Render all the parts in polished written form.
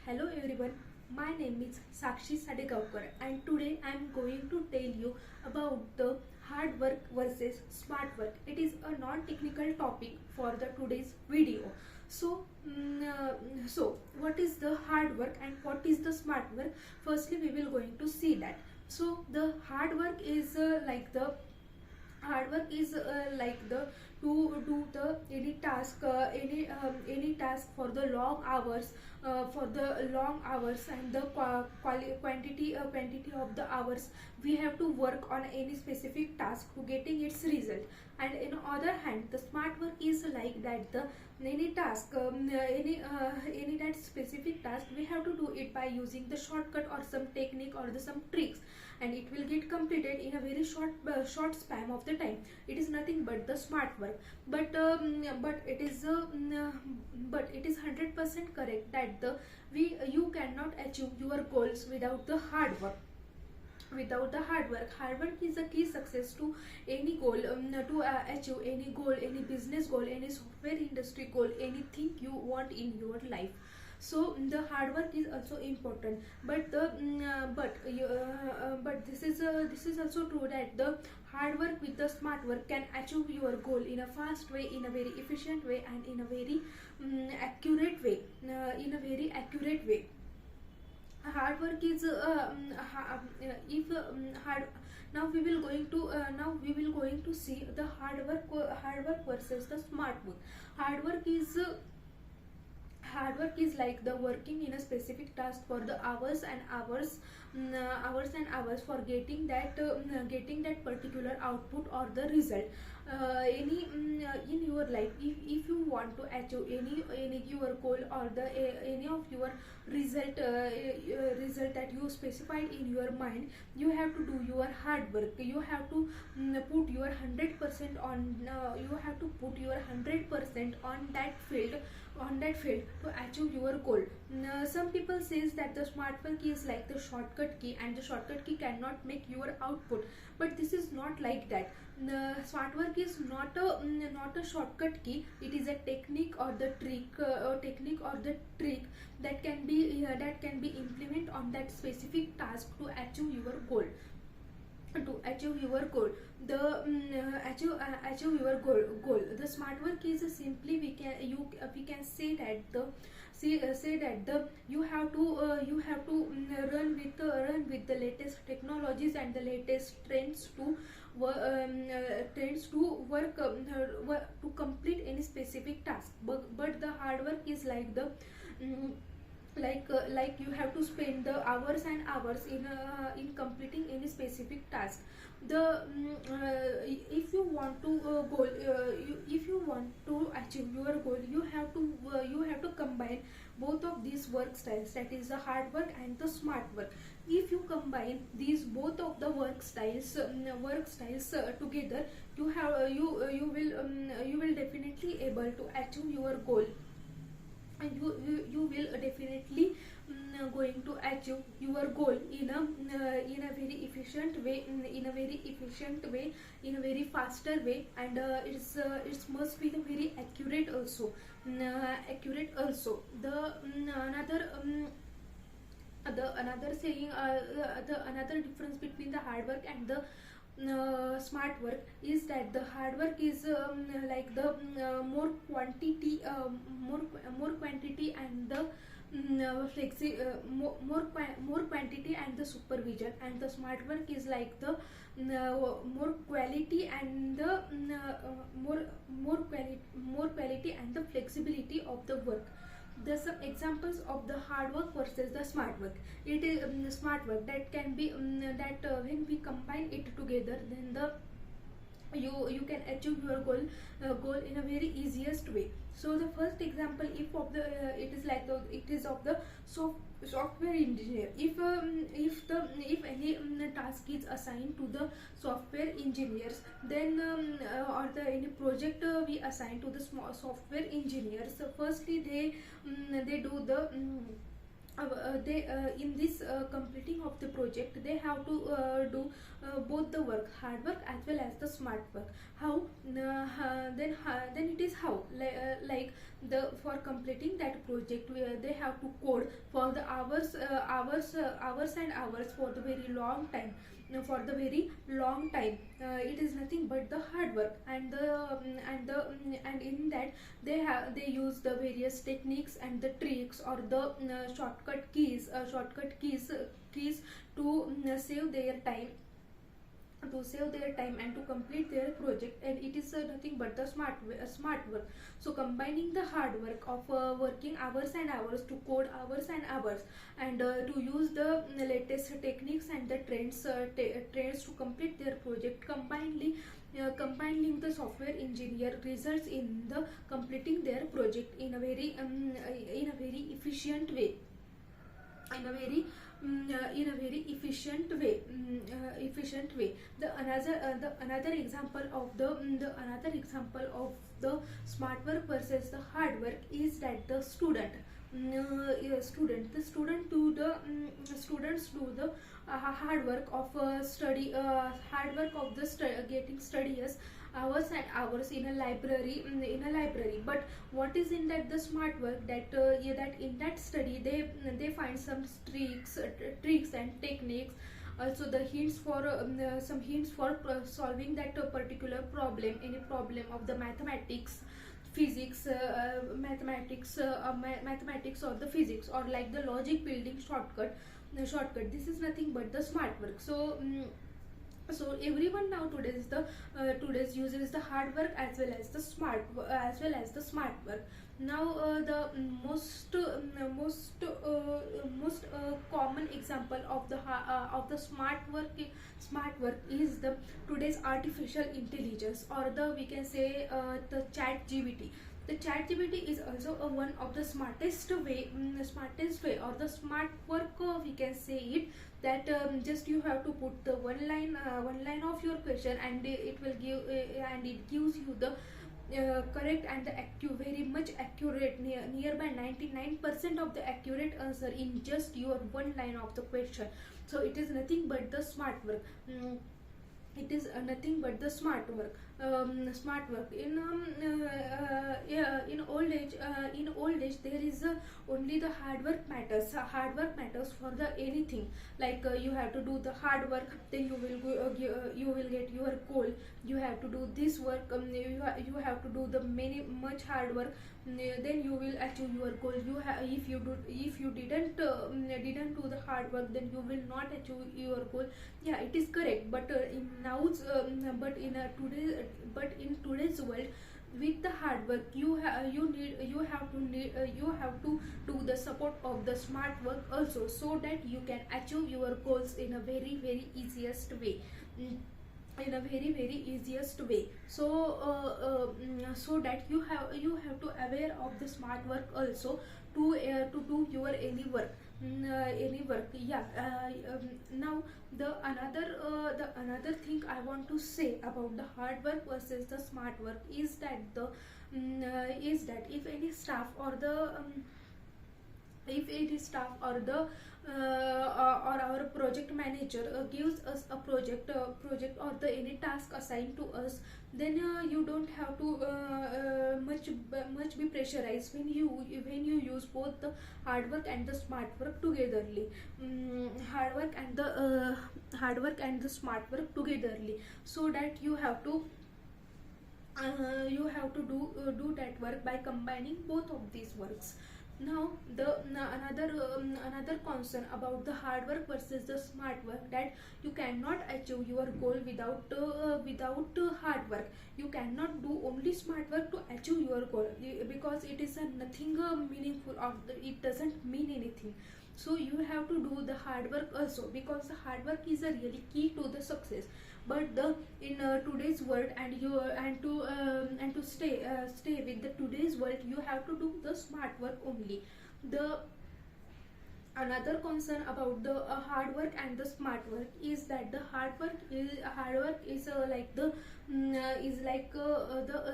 Hello everyone, my name is Sakshi Sadegaonkar and today I am going to tell you about the hard work versus smart work. It is a non-technical topic for the today's video. So what is the hard work and what is the smart work? Firstly, we will going to see that. So the hard work is like the to do the any task for the long hours and the quantity of the hours we have to work on any specific task to getting its result. And in other hand, the smart work is like that the any task any that specific task we have to do it by using the shortcut or some technique or some tricks, and it will get completed in a very short span of the time. It is nothing but the smart work. But it is 100% correct that the we you cannot achieve your goals without the hard work. Without the hard work is the key success to any goal, to achieve any goal, any business goal, any software industry goal, anything you want in your life. So the hard work is also important, but this is also true that the hard work with the smart work can achieve your goal in a fast way, in a very efficient way, and in a very accurate way, hard work is if hard now we will going to see the hard work versus the smart work. hard work is uh, Hard work is like the working in a specific task for the hours and hours for getting that particular output or the result. In your life, if you want to achieve any your goal or the any of your result that you specified in your mind, you have to do your hard work. You have to put your 100% on you have to put your 100% on that field to achieve your goal. Some people says that the smart work is like the shortcut key and the shortcut key cannot make your output, but this is not like that. Smart work is not a shortcut key. It is a technique or the trick that can be implemented on that specific task to achieve your goal. The achieve your goal. The smart work is simply we can say that the say that the you have to run with the latest technologies and the latest trends to to complete any specific task. But the hard work is like the mm, like you have to spend the hours and hours in completing any specific task. If you want to if you want to achieve your goal, you have to combine both of these work styles, that is the hard work and the smart work. If you combine these both of the work styles together, you will definitely able to achieve your goal, and you will definitely going to achieve your goal in a very efficient way, in a very faster way, and it must be the very accurate also. The another saying the another difference between the hard work and the smart work is that the hard work is like the more quantity and the more quantity and the supervision, and the smart work is like the more quality and the more quality and the flexibility of the work. There's some examples of the hard work versus the smart work. It is smart work that can be that when we combine it together, then the you can achieve your goal in a very easiest way. So the first example, if of the it is like it is of the software engineer. If any task is assigned to the software engineers, then or the any project we assign to the small software engineers. So firstly they do the they in this completing of the project, they have to do both the work, hard work as well as the smart work. How then it is how, like the for completing that project, where they have to code for the hours and hours, for the very long time, for the very long time. It is nothing but the hard work, and in that they use the various techniques and the tricks, or the shortcut keys to save their time, and to complete their project. And it is nothing but the smart work. So combining the hard work of working hours and hours, to code hours and hours, and to use the latest techniques and the trends to complete their project, combining the software engineer results in the completing their project in a very efficient way, in a very efficient way. The another example of the smart work versus the hard work is that the students do the hard work of getting studies hours and hours in a library. But what is in that the smart work, that that in that study they find some tricks and techniques, also the hints for some hints for solving that particular problem, any problem of the mathematics, physics, mathematics or the physics, or like the logic building shortcut. This is nothing but the smart work. So everyone now today's uses the hard work as well as the smart work. Now the most common example of the smart work is the today's artificial intelligence, or the we can say the ChatGPT. The ChatGPT is also one of the smartest way, or the smart work, we can say it, that just you have to put the one line of your question, and it will give and it gives you the correct and the very much accurate, nearby 99% of the accurate answer in just your one line of the question. So it is nothing but the smart work. It is nothing but the smart work in old age there is only the hard work matters. Hard work matters for the anything, like you have to do the hard work, then you will get your goal. You have to do this work, you have to do the much hard work, then you will achieve your goal. If you didn't do the hard work, then you will not achieve your goal. Yeah, it is correct. But in today's world, with the hard work, you have to do the support of the smart work also, so that you can achieve your goals in a very easiest way. In a very easiest way. So that you have to aware of the smart work also, to do your any work. Yeah. Now the another thing I want to say about the hard work versus the smart work is that if any staff or the if it is staff or the or our project manager gives us a project or the any task assigned to us, then you don't have to much be pressurized when you use both the hard work and the smart work togetherly. Hard work and the smart work togetherly, so that you have to do that work by combining both of these works. Now another concern about the hard work versus the smart work, that you cannot achieve your goal without hard work. You cannot do only smart work to achieve your goal, because it is nothing meaningful, or it doesn't mean anything. So you have to do the hard work also, because the hard work is a really key to the success. But the in today's world, and to stay with the today's world, you have to do the smart work only. The Another concern about the hard work and the smart work is that the hard work is like the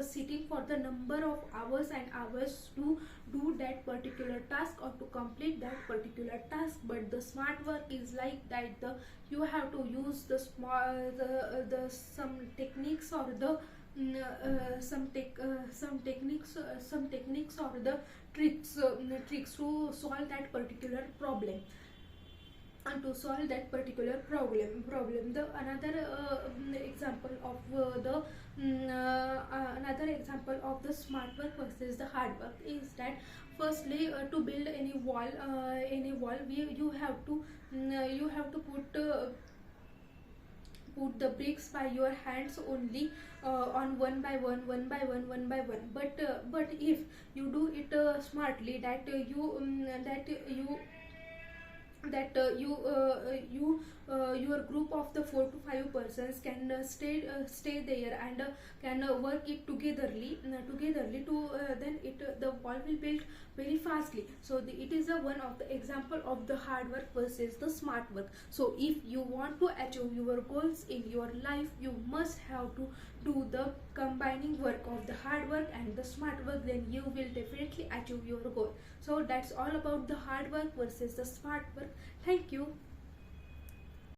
sitting for the number of hours and hours to do that particular task or to complete that particular task. But the smart work is like that the you have to use the small the some techniques or the some techniques or the tricks to solve that particular problem. And to solve that particular problem, the another example of the another example of the smart work versus the hard work is that firstly, to build any wall, you have to put the bricks by your hands only, on one by one. But if you do it smartly, your group of the 4 to 5 persons can stay there and can work it togetherly to then the wall will build very fastly. So it is a one of the example of the hard work versus the smart work. So if you want to achieve your goals in your life, you must have to do the combining work of the hard work and the smart work, then you will definitely achieve your goal. So that's all about the hard work versus the smart work. Thank you.